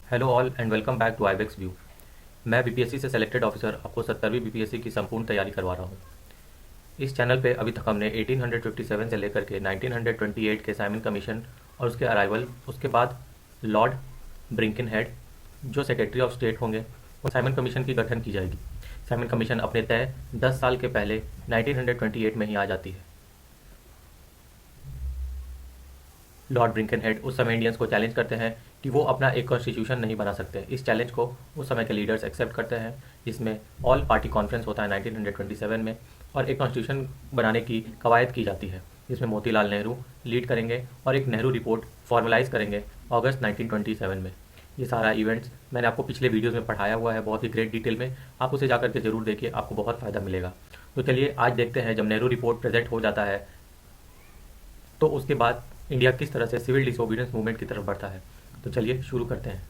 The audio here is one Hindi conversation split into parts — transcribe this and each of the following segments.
Hello all and welcome back to Ibex View. मैं बीपीएससी से सेलेक्टेड ऑफिसर आपको 70वीं बीपीएससी की संपूर्ण तैयारी करवा रहा हूँ। इस चैनल पे अभी तक हमने 1857 से लेकर के 1928 के साइमन कमीशन और उसके अराइवल, उसके बाद लॉर्ड ब्रिंकन हेड जो सेक्रेटरी ऑफ स्टेट होंगे, वो साइमन कमीशन की गठन की जाएगी। साइमन कमीशन अपने तय 10 साल के पहले 1928 में ही आ जाती है। लॉर्ड ब्रिंकन हेड उस समय इंडियंस को चैलेंज करते हैं कि वो अपना एक कॉन्स्टिट्यूशन नहीं बना सकते। इस चैलेंज को उस समय के लीडर्स एक्सेप्ट करते हैं, जिसमें ऑल पार्टी कॉन्फ्रेंस होता है 1927 में, और एक कॉन्स्टिट्यूशन बनाने की कवायद की जाती है, जिसमें मोतीलाल नेहरू लीड करेंगे और एक नेहरू रिपोर्ट फॉर्मलाइज करेंगे अगस्त 1927 में। ये सारा इवेंट्स मैंने आपको पिछले वीडियोज़ में पढ़ाया हुआ है बहुत ही ग्रेट डिटेल में, आप उसे जाकर के ज़रूर देखिए, आपको बहुत फ़ायदा मिलेगा। तो चलिए आज देखते हैं, जब नेहरू रिपोर्ट प्रेजेंट हो जाता है तो उसके बाद इंडिया किस तरह से सिविल डिसोबीडियंस मूवमेंट की तरफ बढ़ता है। तो चलिए शुरू करते हैं।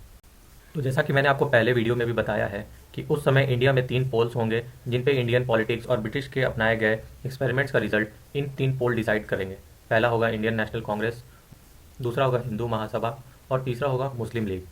तो जैसा कि मैंने आपको पहले वीडियो में भी बताया है कि उस समय इंडिया में 3 पोल्स होंगे, जिन पे इंडियन पॉलिटिक्स और ब्रिटिश के अपनाए गए एक्सपेरिमेंट्स का रिजल्ट इन 3 पोल डिसाइड करेंगे। पहला होगा इंडियन नेशनल कांग्रेस, दूसरा होगा हिंदू महासभा और तीसरा होगा मुस्लिम लीग।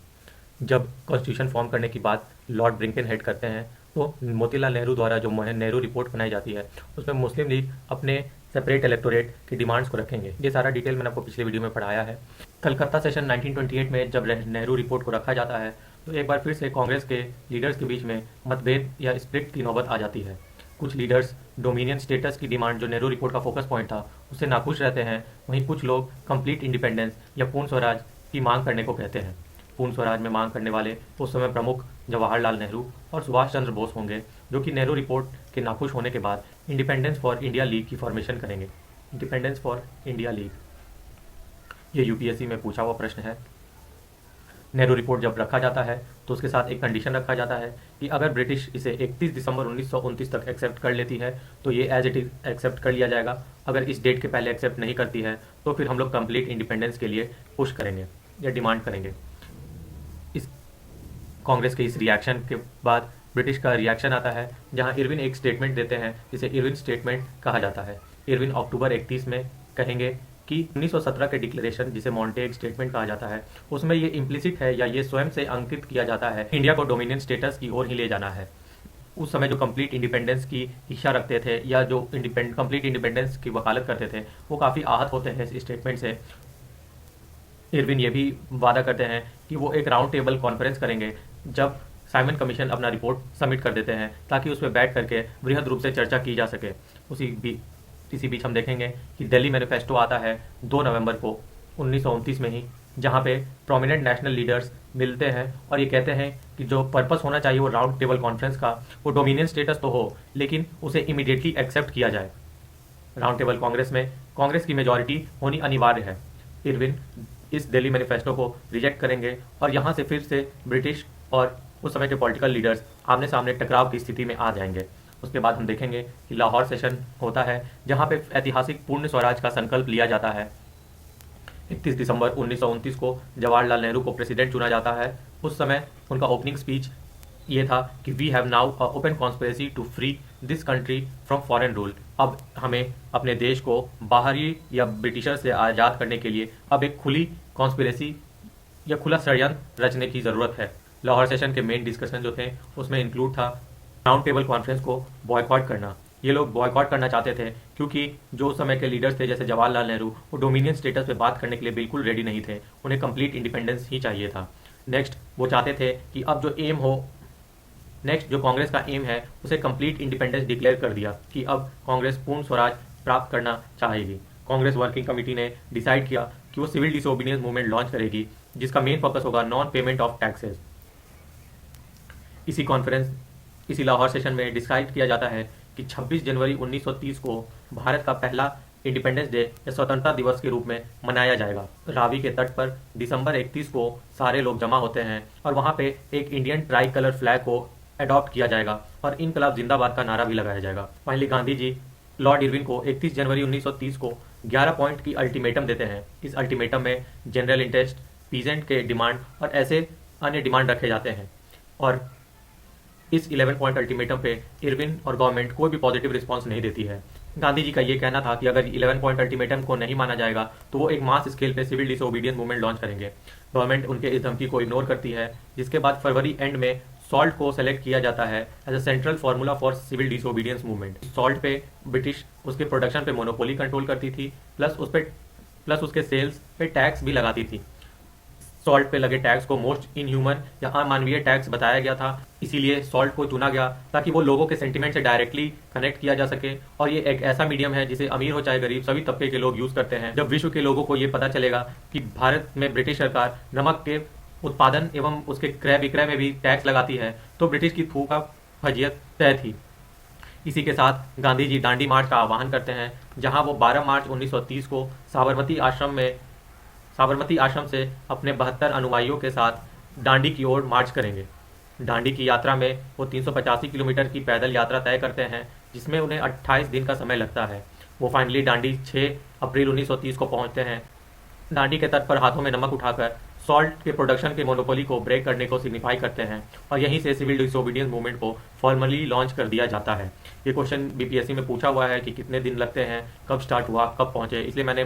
जब कॉन्स्टिट्यूशन फॉर्म करने की बात लॉर्ड ब्रिंकन हेड करते हैं, तो मोतीलाल नेहरू द्वारा जो नेहरू रिपोर्ट बनाई जाती है, उसमें मुस्लिम लीग अपने सेपरेट इलेक्टोरेट की डिमांड्स को रखेंगे। ये सारा डिटेल मैंने आपको पिछले वीडियो में पढ़ाया है। कलकत्ता सेशन 1928 में जब नेहरू रिपोर्ट को रखा जाता है, तो एक बार फिर से कांग्रेस के लीडर्स के बीच में मतभेद या स्प्लिट की नौबत आ जाती है। कुछ लीडर्स डोमिनियन स्टेटस की डिमांड, जो नेहरू रिपोर्ट का फोकस पॉइंट था, उससे नाखुश रहते हैं। वहीं कुछ लोग कंप्लीट इंडिपेंडेंस या पूर्ण स्वराज की मांग करने को कहते हैं। पूर्ण स्वराज में मांग करने वाले उस समय प्रमुख जवाहरलाल नेहरू और सुभाष चंद्र बोस होंगे, जो कि नेहरू रिपोर्ट के नाखुश होने के बाद इंडिपेंडेंस फॉर इंडिया लीग की फॉर्मेशन करेंगे। इंडिपेंडेंस फॉर इंडिया लीग, ये यूपीएससी में पूछा हुआ प्रश्न है। नेहरू रिपोर्ट जब रखा जाता है तो उसके साथ एक कंडीशन रखा जाता है कि अगर ब्रिटिश इसे 31 दिसंबर 1929 तक एक्सेप्ट कर लेती है तो ये एज इट इज एक्सेप्ट कर लिया जाएगा। अगर इस डेट के पहले एक्सेप्ट नहीं करती है तो फिर हम लोग कंप्लीट इंडिपेंडेंस के लिए पुश करेंगे या डिमांड करेंगे। इस कांग्रेस के इस रिएक्शन के बाद ब्रिटिश का रिएक्शन आता है, जहां इरविन एक स्टेटमेंट देते हैं, जिसे इरविन स्टेटमेंट कहा जाता है। इरविन अक्टूबर 31 में कहेंगे कि 1917 के डिक्लेरेशन, जिसे मॉन्टेग स्टेटमेंट कहा जाता है, उसमें ये इम्प्लिसिट है या ये स्वयं से अंकित किया जाता है, इंडिया को डोमिनियन स्टेटस की ओर ही ले जाना है। उस समय जो कंप्लीट इंडिपेंडेंस की इच्छा रखते थे या जो कंप्लीट इंडिपेंडेंस की वकालत करते थे, वो काफ़ी आहत होते हैं इस स्टेटमेंट से। इरविन ये भी वादा करते हैं कि वो एक राउंड टेबल कॉन्फ्रेंस करेंगे जब साइमन कमीशन अपना रिपोर्ट सबमिट कर देते हैं, ताकि उसमें बैठ करके बृहद रूप से चर्चा की जा सके। इसी बीच हम देखेंगे कि दिल्ली मैनिफेस्टो आता है 2 नवंबर को 1929 में ही, जहाँ पे प्रोमिनेंट नेशनल लीडर्स मिलते हैं और ये कहते हैं कि जो पर्पस होना चाहिए वो राउंड टेबल कॉन्फ्रेंस का, वो डोमिनियन स्टेटस तो हो, लेकिन उसे इमीडिएटली एक्सेप्ट किया जाए। राउंड टेबल कांग्रेस में कांग्रेस की मेजॉरिटी होनी अनिवार्य है। इरविन इस दिल्ली मैनिफेस्टो को रिजेक्ट करेंगे और यहाँ से फिर से ब्रिटिश और उस समय के पॉलिटिकल लीडर्स आमने सामने टकराव की स्थिति में आ जाएंगे। उसके बाद हम देखेंगे कि लाहौर सेशन होता है, जहाँ पे ऐतिहासिक पूर्ण स्वराज का संकल्प लिया जाता है। 31 दिसंबर 1929 को जवाहरलाल नेहरू को प्रेसिडेंट चुना जाता है। उस समय उनका ओपनिंग स्पीच ये था कि we have now a open conspiracy to free this country from foreign rule. अब हमें अपने देश को बाहरी या ब्रिटिशर से आज़ाद करने के लिए अब एक खुली कॉन्स्पिरेसी या खुला षड्यंत्र रचने की ज़रूरत है। लाहौर सेशन के मेन डिस्कशन जो थे उसमें इंक्लूड था राउंड टेबल कॉन्फ्रेंस को बॉयकॉट करना। ये लोग बॉयकॉट करना चाहते थे क्योंकि जो उस समय के लीडर्स थे, जैसे जवाहरलाल नेहरू, वो डोमिनियन स्टेटस पे बात करने के लिए बिल्कुल रेडी नहीं थे। उन्हें कंप्लीट इंडिपेंडेंस ही चाहिए था। नेक्स्ट वो चाहते थे कि अब जो एम हो, नेक्स्ट जो कांग्रेस का एम है, उसे कंप्लीट इंडिपेंडेंस डिक्लेयर कर दिया कि अब कांग्रेस पूर्ण स्वराज प्राप्त करना चाहेगी। कांग्रेस वर्किंग कमेटी ने डिसाइड किया कि वो सिविल डिसोबीडियंस मूवमेंट लॉन्च करेगी, जिसका मेन फोकस होगा नॉन पेमेंट ऑफ टैक्सेस। इसी लाहौर सेशन में डिसाइड किया जाता है कि 26 जनवरी 1930 को भारत का पहला इंडिपेंडेंस डे या स्वतंत्रता दिवस के रूप में मनाया जाएगा। रावी के तट पर दिसंबर 31 को सारे लोग जमा होते हैं और वहाँ पे एक इंडियन ट्राई कलर फ्लैग को अडॉप्ट किया जाएगा और इनकलाब जिंदाबाद का नारा भी लगाया जाएगा। Finally Gandhi ji Lord Irwin को 31 जनवरी 1930 को 11 पॉइंट की अल्टीमेटम देते हैं। इस अल्टीमेटम में जनरल इंटरेस्ट, पीजेंट के डिमांड और ऐसे अन्य डिमांड रखे जाते हैं, और इस 11 पॉइंट अल्टीमेटम पे इरविन और गवर्नमेंट कोई भी पॉजिटिव रिस्पांस नहीं देती है। गांधी जी का ये कहना था कि अगर 11 पॉइंट अल्टीमेटम को नहीं माना जाएगा तो वो एक मास स्केल पे सिविल डिसोबीडियंस मूवमेंट लॉन्च करेंगे। गवर्नमेंट उनके इस धमकी को इग्नोर करती है, जिसके बाद फरवरी एंड में सॉल्ट को सेलेक्ट किया जाता है as a central formula for civil disobedience movement. Salt पे ब्रिटिश उसके प्रोडक्शन पे मोनोपोली कंट्रोल करती थी, प्लस उसके सेल्स पे टैक्स भी लगाती थी। सॉल्ट पे लगे टैक्स को मोस्ट इनह्यूमन या अमानवीय टैक्स बताया गया था, इसीलिए सॉल्ट को चुना गया ताकि वो लोगों के सेंटिमेंट से डायरेक्टली कनेक्ट किया जा सके। और ये एक ऐसा मीडियम है जिसे अमीर हो चाहे गरीब सभी तबके के लोग यूज करते हैं। जब विश्व के लोगों को ये पता चलेगा कि भारत में ब्रिटिश सरकार नमक के उत्पादन एवं उसके क्रय विक्रय में भी टैक्स लगाती है, तो ब्रिटिश की थू का फजियत तय थी। इसी के साथ गांधी जी दांडी मार्च का आह्वान करते हैं, जहां वो 12 मार्च 1930 को साबरमती आश्रम से अपने 72 अनुयायियों के साथ दांडी की ओर मार्च करेंगे। दांडी की यात्रा में वो 385 किलोमीटर की पैदल यात्रा तय करते हैं, जिसमें उन्हें 28 दिन का समय लगता है। वो फाइनली दांडी 6 अप्रैल 1930 को पहुंचते हैं। दांडी के तट पर हाथों में नमक उठाकर सॉल्ट के प्रोडक्शन के मोनोपोली को ब्रेक करने को सिग्निफाई करते हैं और यहीं से सिविल डिसोबीडियंस मूवमेंट को फॉर्मली लॉन्च कर दिया जाता है। ये क्वेश्चन बीपीएससी में पूछा हुआ है कि कितने दिन लगते हैं, कब स्टार्ट हुआ, कब पहुंचे, इसलिए मैंने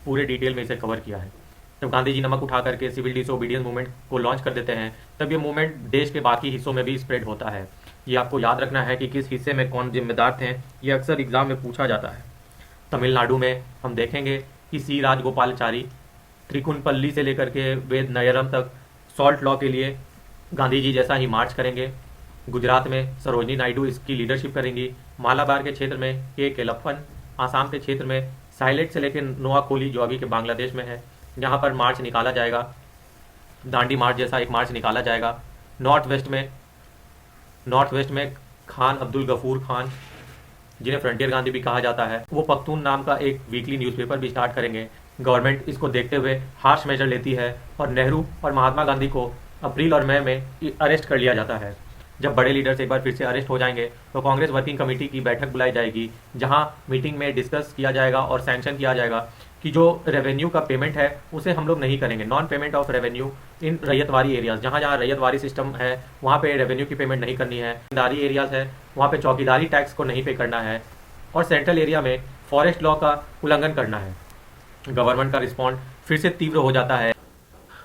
पूरे डिटेल में इसे कवर किया है। जब गांधी जी नमक उठा करके सिविल डिसोबीडियंस मूवमेंट को लॉन्च कर देते हैं, तब ये मूवमेंट देश के बाकी हिस्सों में भी स्प्रेड होता है। ये आपको याद रखना है कि किस हिस्से में कौन जिम्मेदार थे, ये अक्सर एग्जाम में पूछा जाता है। तमिलनाडु में हम देखेंगे कि सी राजगोपालाचारी त्रिकुनपल्ली से लेकर के वेद नयरम तक सॉल्ट लॉ के लिए गांधी जी जैसा ही मार्च करेंगे। गुजरात में सरोजनी नायडू इसकी लीडरशिप करेंगी। मालाबार के क्षेत्र में के केलप्पन, आसाम के क्षेत्र में साइलेट से लेकर नोआकोली जो अभी के बांग्लादेश में है, यहाँ पर मार्च निकाला जाएगा। दांडी मार्च जैसा एक मार्च निकाला जाएगा। नॉर्थ वेस्ट में खान अब्दुल गफूर खान, जिन्हें फ्रंटियर गांधी भी कहा जाता है, वो पख्तून नाम का एक वीकली न्यूज़पेपर भी स्टार्ट करेंगे। गवर्नमेंट इसको देखते हुए हार्श मेजर लेती है और नेहरू और महात्मा गांधी को अप्रैल और मई में अरेस्ट कर लिया जाता है। जब बड़े लीडर्स एक बार फिर से अरेस्ट हो जाएंगे तो कांग्रेस वर्किंग कमेटी की बैठक बुलाई जाएगी, जहां मीटिंग में डिस्कस किया जाएगा और सैंक्शन किया जाएगा कि जो रेवेन्यू का पेमेंट है उसे हम लोग नहीं करेंगे। Non payment of revenue in ryotwari areas, जहाँ जहाँ रैयतवारी सिस्टम है वहाँ पे रेवेन्यू की पेमेंट नहीं करनी है। दारी एरियाज है वहाँ पे चौकीदारी टैक्स को नहीं पे करना है और सेंट्रल एरिया में फॉरेस्ट लॉ का उल्लंघन करना है। गवर्नमेंट का रिस्पॉन्ड फिर से तीव्र हो जाता है।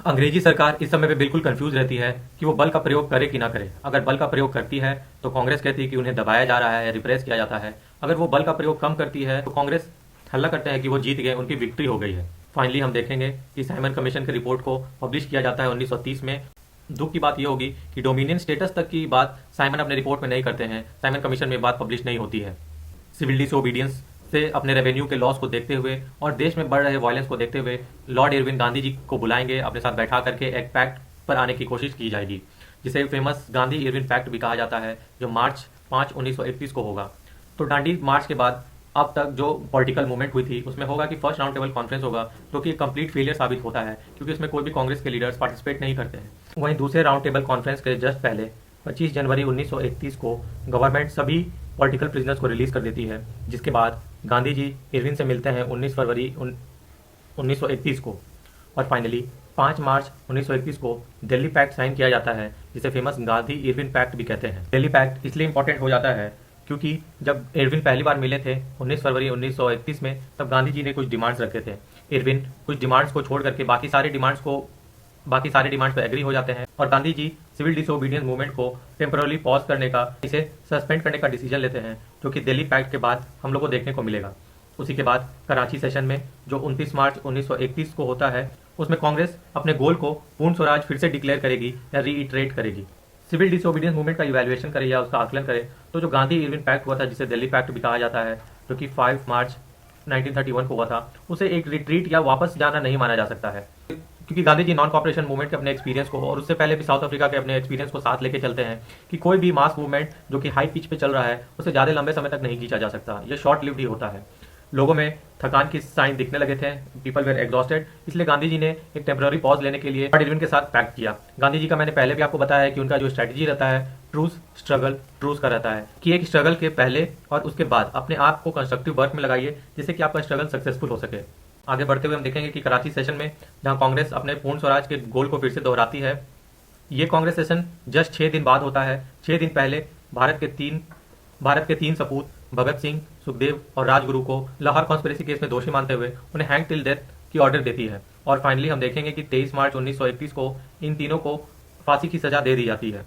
अंग्रेजी सरकार इस समय पे बिल्कुल कंफ्यूज रहती है कि वो बल का प्रयोग करे कि ना करे। अगर बल का प्रयोग करती है तो कांग्रेस कहती है कि उन्हें दबाया जा रहा है, रिप्रेस किया जाता है। अगर वो बल का प्रयोग कम करती है तो कांग्रेस हल्ला करते हैं कि वो जीत गए, उनकी विक्ट्री हो गई है। फाइनली हम देखेंगे कि साइमन कमीशन की रिपोर्ट को पब्लिश किया जाता है 1930 में। दुख की बात यह होगी कि डोमिनियन स्टेटस तक की बात साइमन अपने रिपोर्ट में नहीं करते हैं। साइमन कमीशन में बात पब्लिश नहीं होती है। सिविल डिसोबीडियंस से अपने रेवेन्यू के लॉस को देखते हुए और देश में बढ़ रहे वायलेंस को देखते हुए लॉर्ड इरविन गांधी जी को बुलाएंगे, अपने साथ बैठा करके एक पैक्ट पर आने की कोशिश की जाएगी, जिसे फेमस गांधी इरविन पैक्ट भी कहा जाता है, जो मार्च 5, 1931 को होगा। तो दांडी मार्च के बाद अब तक जो पॉलिटिकल मूवमेंट हुई थी उसमें होगा कि फर्स्ट राउंड टेबल कॉन्फ्रेंस होगा, जो कि कंप्लीट फेलियर साबित होता है क्योंकि इसमें कोई भी कांग्रेस के लीडर्स पार्टिसिपेट नहीं करते हैं। वहीं दूसरे राउंड टेबल कॉन्फ्रेंस के जस्ट पहले 25 जनवरी 1931 को गवर्नमेंट सभी पॉलिटिकल प्रिजनर्स को रिलीज कर देती है, जिसके बाद गांधी जी इरविन से मिलते हैं 19 फरवरी 1931 को और फाइनली 5 मार्च 1931 को दिल्ली पैक्ट साइन किया जाता है, जिसे फेमस गांधी इरविन पैक्ट भी कहते हैं। दिल्ली पैक्ट इसलिए इंपॉर्टेंट हो जाता है क्योंकि जब इरविन पहली बार मिले थे 19 फरवरी 1931 में, तब गांधी जी ने कुछ डिमांड्स रखे थे। इरविन कुछ डिमांड्स को छोड़ करके बाकी सारे डिमांड्स पे एग्री हो जाते हैं और Gandhi ji civil disobedience movement को टेम्पररी पॉज करने का, इसे सस्पेंड करने का डिसीजन लेते हैं, जो कि दिल्ली पैक्ट के बाद हम लोग को देखने को मिलेगा। उसी के बाद कराची सेशन में जो 29 मार्च 1931 को होता है, उसमें कांग्रेस अपने गोल को पूर्ण स्वराज फिर से डिक्लेयर करेगी या रीइटरेट करेगी। सिविल डिसोबीडियंस मूवमेंट का इवैल्यूएशन करे या उसका आकलन करे तो जो गांधी इरविन पैक्ट हुआ था, जिसे दिल्ली पैक्ट भी कहा जाता है, जो कि 5 मार्च 1931 को हुआ था, उसे एक रिट्रीट या वापस जाना नहीं माना जा सकता है, क्योंकि Gandhi ji non cooperation movement के अपने एक्सपीरियंस को और उससे पहले भी साउथ अफ्रीका के अपने एक्सपीरियंस को साथ लेके चलते हैं कि कोई भी मास मूवमेंट जो कि हाई पिच पे चल रहा है उसे ज़्यादा लंबे समय तक नहीं खींचा जा सकता। यह शॉर्ट लिव्ड ही होता है। लोगों में थकान की साइन दिखने लगे थे, पीपल वेर एग्जॉस्टेड, इसलिए गांधी जी ने एक टेम्पररी पॉज लेने के लिए लॉर्ड इरविन के साथ पैक्ट किया। गांधी जी का मैंने पहले भी आपको बताया है कि उनका जो स्ट्रैटेजी रहता है ट्रूस स्ट्रगल ट्रूस का रहता है कि एक स्ट्रगल के पहले और उसके बाद अपने आप को कंस्ट्रक्टिव वर्क में लगाइए, जिससे कि आपका स्ट्रगल सक्सेसफुल हो सके। आगे बढ़ते हुए हम देखेंगे कि कराची सेशन में जहां कांग्रेस अपने पूर्ण स्वराज के गोल को फिर से दोहराती है, ये कांग्रेस सेशन जस्ट 6 दिन बाद होता है। 6 दिन पहले भारत के तीन सपूत भगत सिंह, सुखदेव और राजगुरु को लाहौर कॉन्स्पिरेसी केस में दोषी मानते हुए उन्हें हैंग टिल डेथ की ऑर्डर देती है। और फाइनली हम देखेंगे कि 23 मार्च 1931 को इन तीनों को फांसी की सजा दे दी जाती है।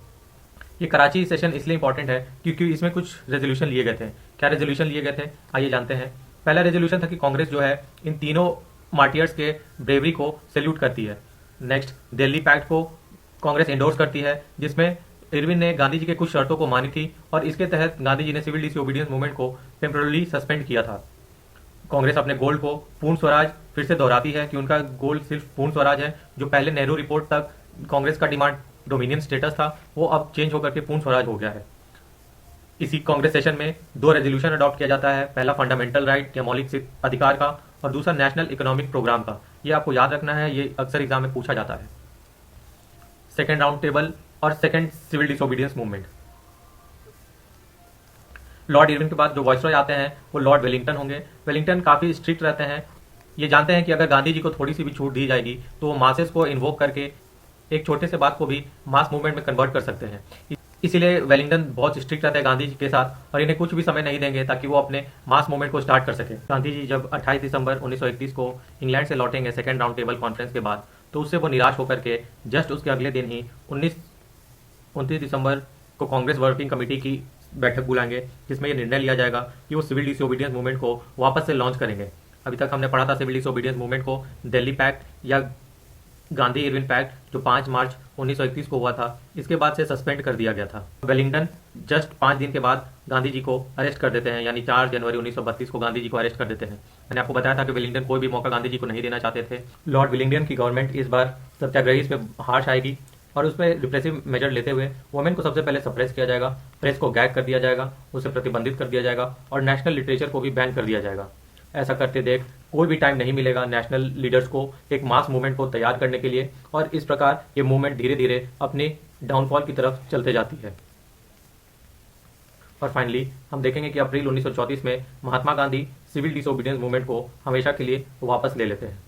ये कराची सेशन इसलिए इंपॉर्टेंट है क्योंकि इसमें कुछ रेजोल्यूशन लिए गए थे। क्या रेजोल्यूशन लिए गए थे, आइए जानते हैं। पहला रेजोल्यूशन था कि कांग्रेस जो है इन तीनों मार्टियर्स के ब्रेवरी को सैल्यूट करती है। नेक्स्ट, दिल्ली पैक्ट को कांग्रेस एंडोर्स करती है, जिसमें इरविन ने गांधी जी के कुछ शर्तों को मानी थी और इसके तहत गांधी जी ने सिविल डिसोबीडियंस मूवमेंट को टेम्पररी सस्पेंड किया था। कांग्रेस अपने गोल को पूर्ण स्वराज फिर से दोहराती है कि उनका गोल सिर्फ पूर्ण स्वराज है। जो पहले नेहरू रिपोर्ट तक कांग्रेस का डिमांड डोमिनियन स्टेटस था, वो अब चेंज होकर के पूर्ण स्वराज हो गया है। इसी कांग्रेस सेशन में 2 रेजोल्यूशन अडॉप्ट किया जाता है। पहला फंडामेंटल राइट या मौलिक अधिकार का और दूसरा नेशनल इकोनॉमिक प्रोग्राम का। ये आपको याद रखना है, ये अक्सर एग्जाम में पूछा जाता है। सेकेंड राउंड टेबल और second civil disobedience movement. Lord Irwin के बाद जो वॉइसरॉय आते हैं वो लॉर्ड वेलिंगटन होंगे। वेलिंगटन काफी स्ट्रिक्ट रहते हैं। ये जानते हैं कि अगर गांधी जी को थोड़ी सी भी छूट दी जाएगी तो वो मासेस को इन्वोक करके एक छोटे से बात को भी मास मूवमेंट में कन्वर्ट कर सकते हैं। इसीलिए वेलिंगटन बहुत स्ट्रिक्ट रहते हैं गांधी जी के साथ और इन्हें कुछ भी समय नहीं देंगे ताकि वो अपने मास मूवमेंट को स्टार्ट कर सके। गांधी जी जब 28 दिसंबर 1931 को इंग्लैंड से लौटेंगे सेकेंड राउंड टेबल कॉन्फ्रेंस के बाद, तो उससे वो निराश होकर के जस्ट उसके अगले दिन ही 29 दिसंबर को कांग्रेस वर्किंग कमेटी की बैठक बुलाएंगे, जिसमें यह निर्णय लिया जाएगा कि वो सिविल डिसोबीडियंस मूवमेंट को वापस से लॉन्च करेंगे। अभी तक हमने पढ़ा था सिविल डिसोबीडियंस मूवमेंट को दिल्ली पैक्ट या गांधी इरविन पैक्ट जो 5 मार्च 1931 को हुआ था, इसके बाद से सस्पेंड कर दिया गया था। वेलिंगटन जस्ट 5 दिन के बाद गांधी जी को अरेस्ट कर देते हैं, यानी 4 जनवरी 1932 को गांधी जी को अरेस्ट कर देते हैं। मैंने आपको बताया था कि वेलिंगटन कोई भी मौका गांधी जी को नहीं देना चाहते थे। लॉर्ड वेलिंगटन की गवर्नमेंट इस बार सत्याग्रही पे हार्श आएगी और उस पर रिप्रेसिव मेजर लेते हुए वुमेन को सबसे पहले सप्रेस किया जाएगा, प्रेस को गैग कर दिया जाएगा, उसे प्रतिबंधित कर दिया जाएगा और नेशनल लिटरेचर को भी बैन कर दिया जाएगा। ऐसा करते देख कोई भी टाइम नहीं मिलेगा नेशनल लीडर्स को एक मास मूवमेंट को तैयार करने के लिए और इस प्रकार ये मूवमेंट धीरे धीरे अपने डाउनफॉल की तरफ चलते जाती है। और फाइनली हम देखेंगे कि अप्रैल 1934 में Mahatma Gandhi civil disobedience movement को हमेशा के लिए वापस ले लेते हैं।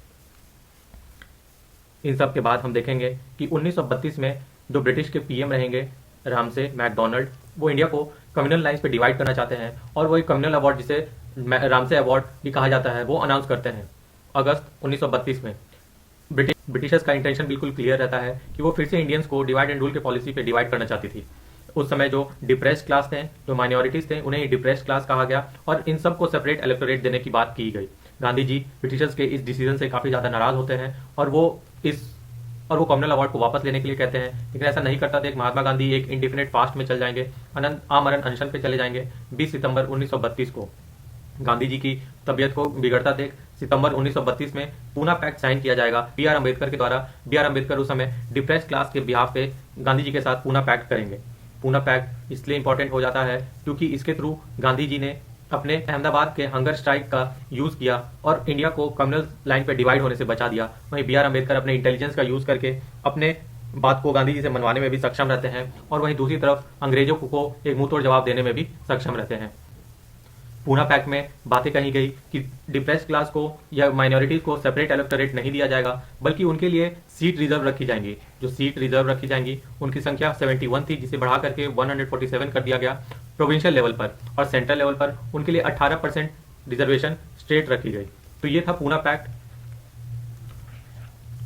इन सब के बाद हम देखेंगे कि 1932 में जो ब्रिटिश के पीएम रहेंगे रामसे मैकडोनाल्ड, वो इंडिया को कम्युनल लाइंस पे डिवाइड करना चाहते हैं और वो एक कम्युनल अवार्ड जिसे रामसे अवार्ड भी कहा जाता है वो अनाउंस करते हैं अगस्त 1932 में। ब्रिटिशर्स का इंटेंशन बिल्कुल क्लियर रहता है कि वो फिर से इंडियंस को डिवाइड एंड रूल के पॉलिसी पे डिवाइड करना चाहती थी। उस समय जो डिप्रेस्ड क्लास थे, जो माइनॉरिटीज थे, उन्हें डिप्रेस्ड क्लास कहा गया और इन सबको सेपरेट इलेक्टोरेट देने की बात की गई। गांधी जी ब्रिटिशर्स के इस डिसीजन से काफी ज्यादा नाराज होते हैं और वो कम्युनल अवार्ड को वापस लेने के लिए कहते हैं, लेकिन ऐसा नहीं करता देख महात्मा गांधी एक इंडिफिनिट फास्ट में चल जाएंगे, आमरण अनशन पे चले जाएंगे। 20 सितंबर 1932 को गांधी जी की तबियत को बिगड़ता देख सितंबर 1932 में पूना पैक्ट साइन किया जाएगा बी आर अम्बेडकर के द्वारा। बी आर अम्बेडकर उस समय डिप्रेस्ड क्लास के बिहाफ पे गांधी जी के साथ पूना पैक्ट करेंगे। पूना पैक्ट इसलिए इंपॉर्टेंट हो जाता है क्योंकि इसके थ्रू गांधी जी ने अपने अहमदाबाद के हंगर स्ट्राइक का यूज किया और इंडिया को कम्युनल लाइन पे डिवाइड होने से बचा दिया। वहीं बी आर अम्बेडकर अपने इंटेलिजेंस का यूज करके अपने बात को गांधी जी से मनवाने में भी सक्षम रहते हैं और वहीं दूसरी तरफ अंग्रेजों को एक मुंह तोड़ जवाब देने में भी सक्षम रहते हैं। पूना पैक्ट में बातें कही गई कि डिप्रेस्ड क्लास को या माइनॉरिटीज को सेपरेट इलेक्टोरेट नहीं दिया जाएगा, बल्कि उनके लिए सीट रिजर्व रखी जाएंगी। जो सीट रिजर्व रखी जाएंगी उनकी संख्या 71 थी, जिसे बढ़ा करके 147 कर दिया गया प्रोविंशियल लेवल पर, और सेंट्रल लेवल पर उनके लिए 18% रिजर्वेशन स्ट्रेट रखी गई। तो ये था पूना पैक्ट।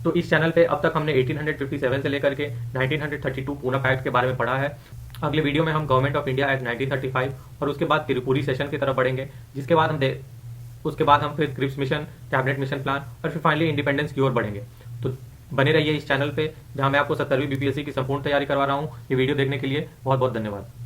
तो इस चैनल पे अब तक हमने 1857 से लेकर के 1932 पूना पैक्ट के बारे में पढ़ा है। अगले वीडियो में हम गवर्नमेंट ऑफ इंडिया एक्ट 1935 और उसके बाद त्रिपुरी सेशन की तरफ बढ़ेंगे, जिसके बाद उसके बाद हम फिर Cripps mission, cabinet mission plan और फिर फाइनली इंडिपेंडेंस की ओर बढ़ेंगे। तो बने रहिए इस चैनल पे, जहां मैं आपको 70वीं बीपीएससी की संपूर्ण तैयारी करवा रहा हूँ। ये वीडियो देखने के लिए बहुत बहुत धन्यवाद।